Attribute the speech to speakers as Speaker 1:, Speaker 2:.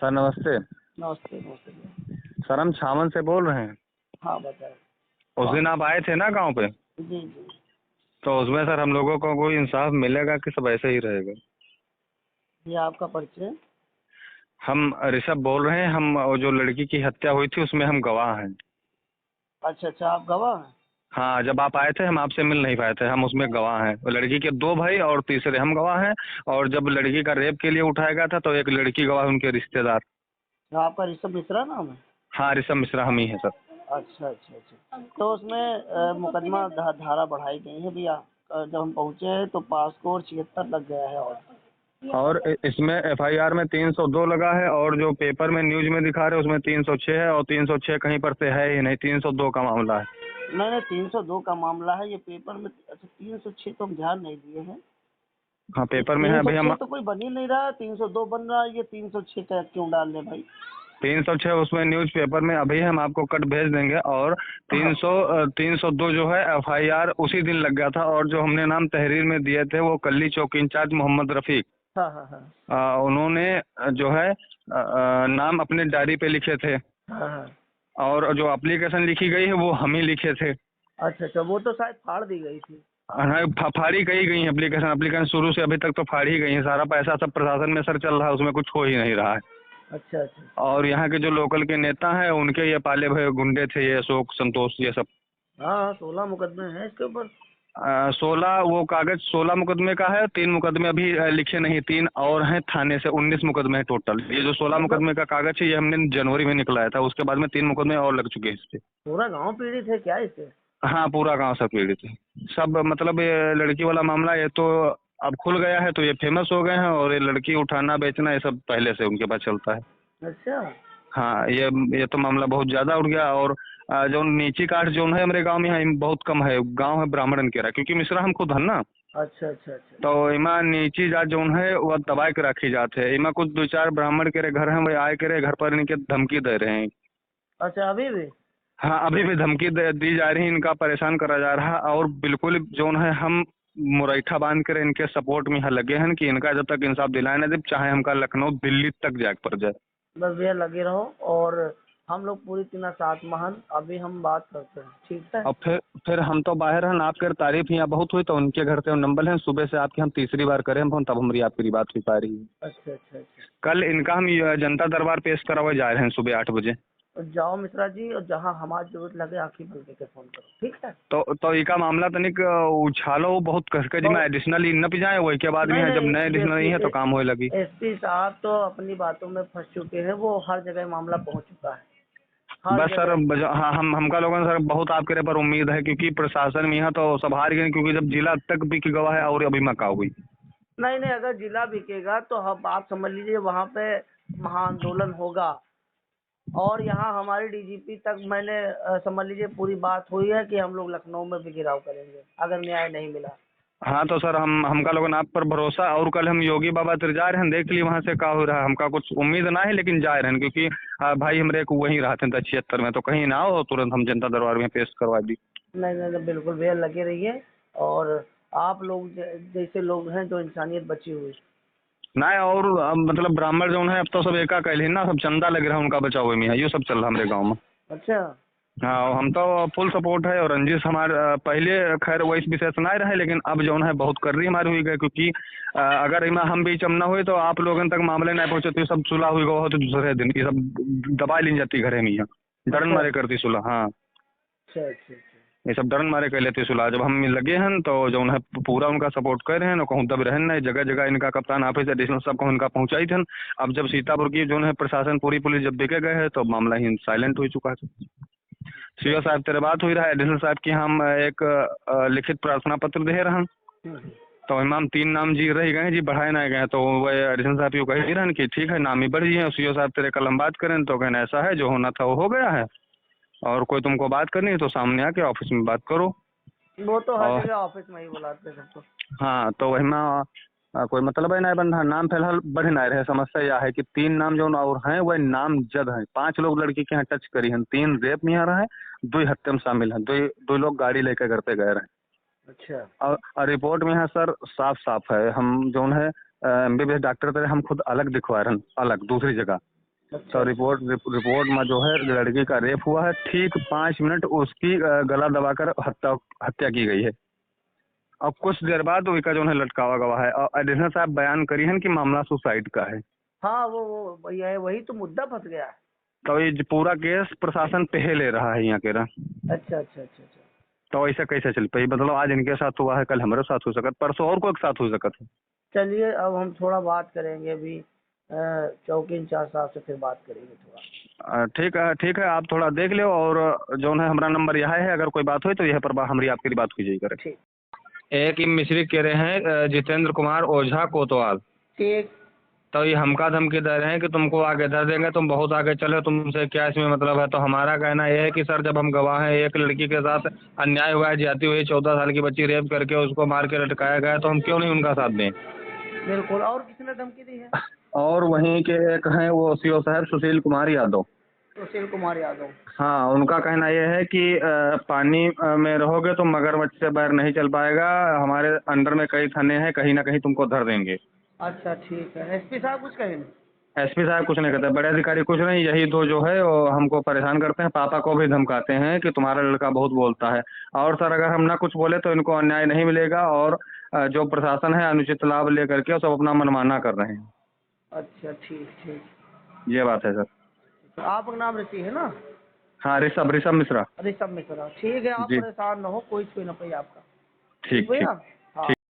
Speaker 1: Sir नमस्ते।
Speaker 2: नमस्ते नमस्ते भैया।
Speaker 1: सर हम छावन से बोल रहे हैं।
Speaker 2: हाँ बताए।
Speaker 1: उस दिन आप आए थे ना गांव पे,
Speaker 2: जी जी।
Speaker 1: तो उसमें सर हम लोगों को कोई इंसाफ मिलेगा कि सब ऐसे ही रहेगा?
Speaker 2: ये आपका परिचय?
Speaker 1: हम ऋषभ बोल रहे हैं। हम वो जो लड़की की हत्या हुई थी उसमें हम गवाह हैं।
Speaker 2: अच्छा अच्छा, आप गवाह हैं?
Speaker 1: हाँ, जब आप आए थे हम आपसे मिल नहीं पाए थे, हम उसमें गवाह हैं। वो लड़की के 2 भाई और तीसरे हम गवाह हैं। और जब लड़की का रेप के लिए उठाया गया था तो एक लड़की गवाह, उनके रिश्तेदार।
Speaker 2: तो आपका ऋषभ मिश्रा नाम है?
Speaker 1: हाँ, ऋषभ मिश्रा हम ही हैं सर।
Speaker 2: अच्छा अच्छा अच्छा। तो उसमें मुकदमा धारा बढ़ाई गई है भैया। जब हम पहुँचे हैं तो पास को 76 लग गया है।
Speaker 1: और इसमें एफआईआर में 302 लगा है, और जो पेपर में न्यूज में दिखा रहे हैं उसमें 306 है, और 306 कहीं पर से है ही नहीं, 302 का मामला है।
Speaker 2: नहीं नहीं, 302 का मामला है ये पेपर में। अच्छा, 306 तो हम ध्यान नहीं दिए हैं।
Speaker 1: हाँ,
Speaker 2: ये
Speaker 1: पेपर में है अभी
Speaker 2: 306
Speaker 1: हम।
Speaker 2: तो कोई बन ही नहीं रहा है, 302 बन रहा है। ये 306 का क्यों डाल रहे भाई?
Speaker 1: 306 उसमें न्यूज पेपर में अभी हम आपको कट भेज देंगे। और
Speaker 2: हाँ
Speaker 1: 302 जो है एफआईआर उसी दिन लग गया था। और जो हमने नाम तहरीर में दिए थे वो कल्ली चौकी इंचार्ज मोहम्मद रफीक,
Speaker 2: हाँ हाँ हाँ
Speaker 1: उन्होंने जो है नाम अपने डायरी पे लिखे थे।
Speaker 2: हाँ हाँ।
Speaker 1: और जो एप्लीकेशन लिखी गई है वो हम ही लिखे थे।
Speaker 2: अच्छा अच्छा, वो तो शायद फाड़ दी गई थी।
Speaker 1: हाँ, फाड़ी गई गई एप्लीकेशन। एप्लीकेशन शुरू से अभी तक तो फाड़ी गई है। सारा पैसा सब प्रशासन में सर चल रहा है, उसमें कुछ हो ही नहीं रहा है।
Speaker 2: अच्छा अच्छा।
Speaker 1: और यहाँ के जो लोकल के नेता हैं उनके ये पाले भरे गुंडे थे, ये अशोक संतोष ये सब।
Speaker 2: हाँ हाँ, 16 मुकदमे हैं इसके ऊपर।
Speaker 1: 16 वो कागज 16 मुकदमे का है। 3 मुकदमे अभी लिखे नहीं, 3 और हैं थाने से। 19 मुकदमे हैं टोटल। ये जो 16
Speaker 2: मतलब
Speaker 1: मुकदमे का कागज है ये हमने जनवरी में निकलाया था। उसके बाद में 3 मुकदमे और लग चुके हैं इस पे।
Speaker 2: पूरा गांव पीड़ित है क्या इससे?
Speaker 1: हाँ, पूरा गांव सब पीड़ित है। सब मतलब ये लड़की वाला मामला ये तो अब खुल गया है, तो ये फेमस हो गए हैं। और ये लड़की उठाना बेचना ये सब पहले से उनके पास चलता है।
Speaker 2: अच्छा।
Speaker 1: हाँ, ये तो मामला बहुत ज़्यादा उठ गया। और जो नीची कास्ट जो है हमारे गांव में यहाँ बहुत कम है। गांव है ब्राह्मणन के रहा, क्योंकि मिश्रा हम खुद है ना।
Speaker 2: अच्छा अच्छा अच्छा।
Speaker 1: तो इमा नीची जात जो है वह दबाए के रखी जाते है। इमा कुछ 2-4 ब्राह्मण के घर हैं, वही आए के घर पर इनके धमकी दे रहे हैं।
Speaker 2: अच्छा, अभी भी?
Speaker 1: हाँ, अभी भी धमकी दी जा रही है, इनका परेशान करा जा रहा है। और बिल्कुल जो है हम मुरैठा बांध कर इनके सपोर्ट में यहाँ लगे हैं कि इनका जब तक इंसाफ दिलाए ना दे, चाहे हमका लखनऊ दिल्ली तक जाके पड़ जाए।
Speaker 2: बस भैया लगे रहो, और हम लोग पूरी तीन साथ महान अभी हम बात करते हैं, ठीक है?
Speaker 1: और फिर हम तो बाहर हैं। आपके तारीफ यहाँ बहुत हुई, तो उनके घर से नंबर है। सुबह से आपकी हम तीसरी बार करें फोन, तब हमारी आपकी बात हो पा रही है।
Speaker 2: अच्छा अच्छा अच्छा।
Speaker 1: कल इनका हम जनता दरबार पेश करवा जा रहे हैं सुबह 8 बजे।
Speaker 2: तो जाओ मिश्रा जी, और जहाँ हमारी जरूरत लगे आखिर बोल के फोन करो, ठीक है?
Speaker 1: तो इका मामला तनिक उछालो बहुत कसके जी। मैं एडिशनली न भी जाए, वही के बाद भी
Speaker 2: नहीं
Speaker 1: है जब नए
Speaker 2: नहीं,
Speaker 1: एडिशनल नहीं है तो काम होए लगी।
Speaker 2: एसपी साहब तो अपनी बातों में फंस चुके हैं। वो हर जगह मामला पहुंच चुका है, हर
Speaker 1: बस सर,
Speaker 2: जगह।
Speaker 1: हाँ, हमका लोगों सर बहुत आपके पर उम्मीद है, क्योंकि प्रशासन में यहाँ तो सब हार गए, क्योंकि जब जिला तक भी की गवाह है और अभी मका हुई।
Speaker 2: नहीं नहीं, अगर जिला बिकेगा तो हम आप समझ लीजिए वहाँ पे महाआंदोलन होगा। और यहाँ हमारी डीजीपी तक मैंने समझ लीजिए पूरी बात हुई है कि हम लोग लखनऊ में भी घेराव करेंगे अगर न्याय नहीं मिला।
Speaker 1: हाँ, तो सर हमका लोगन आप पर भरोसा। और कल हम योगी बाबा तर जा रहे हैं, देख लिए वहाँ से का हो रहा है। हमका कुछ उम्मीद ना है, लेकिन जा रहे हैं, क्योंकि भाई हमारे को वहीं रहते हैं 76 में, तो कहीं ना हो तुरंत हम जनता दरबार में पेश करवा दी।
Speaker 2: नहीं नहीं नहीं, बिल्कुल भैया लगे रहिए। और आप लोग जैसे लोग हैं जो इंसानियत बची हुई।
Speaker 1: ना और मतलब ब्राह्मण जो है अब तो सब एका कहले ना, सब चंदा लग रहा है उनका बचाव में, ये सब चल रहा है हमारे गाँव में।
Speaker 2: अच्छा।
Speaker 1: हाँ, और हम तो फुल सपोर्ट है। और रंजिश हमारे पहले खैर वो इस विषय से ना रहे, लेकिन अब जो है बहुत कर रही हमारी हुई गए, क्योंकि अगर इमा हम बीच में ना हुए तो आप लोगों तक मामले नहीं पहुंचे, तो सब सुलह हुई गो हो तो दूसरे दिन ये सब दबा ली जाती घरे में यहाँ। डरन
Speaker 2: अच्छा
Speaker 1: मारे करती सुलह। हाँ,
Speaker 2: अच्छा अच्छा अच्छा।
Speaker 1: ये सब डरन मारे कर लेती सुलह। जब हम लगे हैं तो जो है पूरा उनका सपोर्ट कर रहे हैं ना, कहूँ दब रहे ना। जगह जगह इनका कप्तान ऑफिस एडिशनल सबको उनका पहुंचाई थे। अब जब सीतापुर की जो है प्रशासन पूरी पुलिस जब बिके गए हैं तो मामला ही साइलेंट हो चुका है। सीओ साहब तेरे बात हुई रहा है एडिशनल साहब की, हम एक लिखित प्रार्थना पत्र दे रहे हैं।
Speaker 2: हम्म।
Speaker 1: तो इमाम 3 नाम जी रह गए जी, बढ़ाए ना गए। तो वह एडिशनल साहब यूँ कह रहे हैं कि ठीक है नाम ही बढ़ गए। सीओ साहब तेरे कल हम बात करें तो कहना ऐसा है, जो होना था वो हो गया है, और कोई तुमको बात करनी है तो सामने आके ऑफिस में बात करो।
Speaker 2: वो तो हर
Speaker 1: और
Speaker 2: जगह ऑफिस में ही बुलाते हैं सबको।
Speaker 1: हाँ, तो वही में कोई मतलब है ना बंधा नाम फिलहाल बढ़ ना रहे। समस्या यह है कि 3 नाम जो और हैं वह नाम जद हैं। 5 लोग लड़की के यहाँ टच करी हैं, 3 रेप में यहाँ रहे, 2 हत्या में शामिल हैं, 2 लोग गाड़ी लेकर घर पे गए रहे।
Speaker 2: अच्छा।
Speaker 1: और रिपोर्ट में यहाँ सर साफ साफ है। हम जो है MBBS डॉक्टर थे, हम खुद अलग दिखवा रहे हैं, अलग दूसरी जगह।
Speaker 2: अच्छा।
Speaker 1: तो रिपोर्ट में जो है लड़की का रेप हुआ है, ठीक 5 मिनट उसकी गला दबाकर हत्या की गई है। अब कुछ देर बाद उसका जो है लटकावा गवा है, और एडिशनल साहब बयान करी है कि मामला सुसाइड का है।
Speaker 2: हाँ वो वही तो मुद्दा फंस गया है।
Speaker 1: तो ये जो पूरा केस प्रशासन पे ले रहा है यहाँ के रहा।
Speaker 2: अच्छा अच्छा अच्छा अच्छा।
Speaker 1: तो ऐसा कैसे चल पाई? मतलब आज इनके साथ हुआ है, कल हमारे साथ हो सकता, परसों और को एक साथ हो सकता है।
Speaker 2: चलिए अब हम थोड़ा बात करेंगे अभी चौकी इंचार्ज साहब से, फिर बात करेंगे थोड़ा।
Speaker 1: ठीक है, आप थोड़ा देख लो, और जो है हमारा नंबर यह है, अगर कोई बात हो तो यह पर हमारी आपकी बात की जाए करे।
Speaker 2: ठीक
Speaker 1: एक ही मिश्री कह रहे हैं जितेंद्र कुमार ओझा कोतवाल।
Speaker 2: ठीक।
Speaker 1: तो ये हमका धमकी दे रहे हैं कि तुमको आगे धर देंगे, तुम बहुत आगे चले, तुमसे क्या इसमें मतलब है। तो हमारा कहना यह है कि सर, जब हम गवाह हैं, एक लड़की के साथ अन्याय हुआ है, ज्यादती हुई, 14 साल की बच्ची रेप करके उसको मार के लटकाया गया, तो हम क्यों नहीं उनका साथ दें।
Speaker 2: बिल्कुल। और किसने धमकी दी है?
Speaker 1: और वहीं के एक हैं वो सीओ साहब सुशील कुमार यादव।
Speaker 2: सुशील कुमार यादव।
Speaker 1: हाँ, उनका कहना यह है कि पानी में रहोगे तो मगरमच्छ से बैर नहीं चल पाएगा, हमारे अंडर में कई थाने हैं, कहीं ना कहीं तुमको धर देंगे।
Speaker 2: अच्छा ठीक है। एसपी साहब कुछ कहें?
Speaker 1: एसपी साहब कुछ नहीं कहते, बड़े अधिकारी कुछ नहीं, यही दो जो है वो हमको परेशान करते हैं, पापा को भी धमकाते हैं कि तुम्हारा लड़का बहुत बोलता है। और सर, अगर हम ना कुछ बोले तो इनको अन्याय नहीं मिलेगा, और जो प्रशासन है अनुचित लाभ लेकर के सब अपना मनमाना कर रहे हैं।
Speaker 2: अच्छा ठीक ठीक।
Speaker 1: ये बात है सर।
Speaker 2: तो आपका नाम ऋषि है ना?
Speaker 1: हाँ, ऋषभ मिश्रा।
Speaker 2: ऋषभ मिश्रा। ठीक है, आप
Speaker 1: जी,
Speaker 2: परेशान न हो, कोई छुई न पाई आपका।
Speaker 1: ठीक ठीक।
Speaker 2: भैया।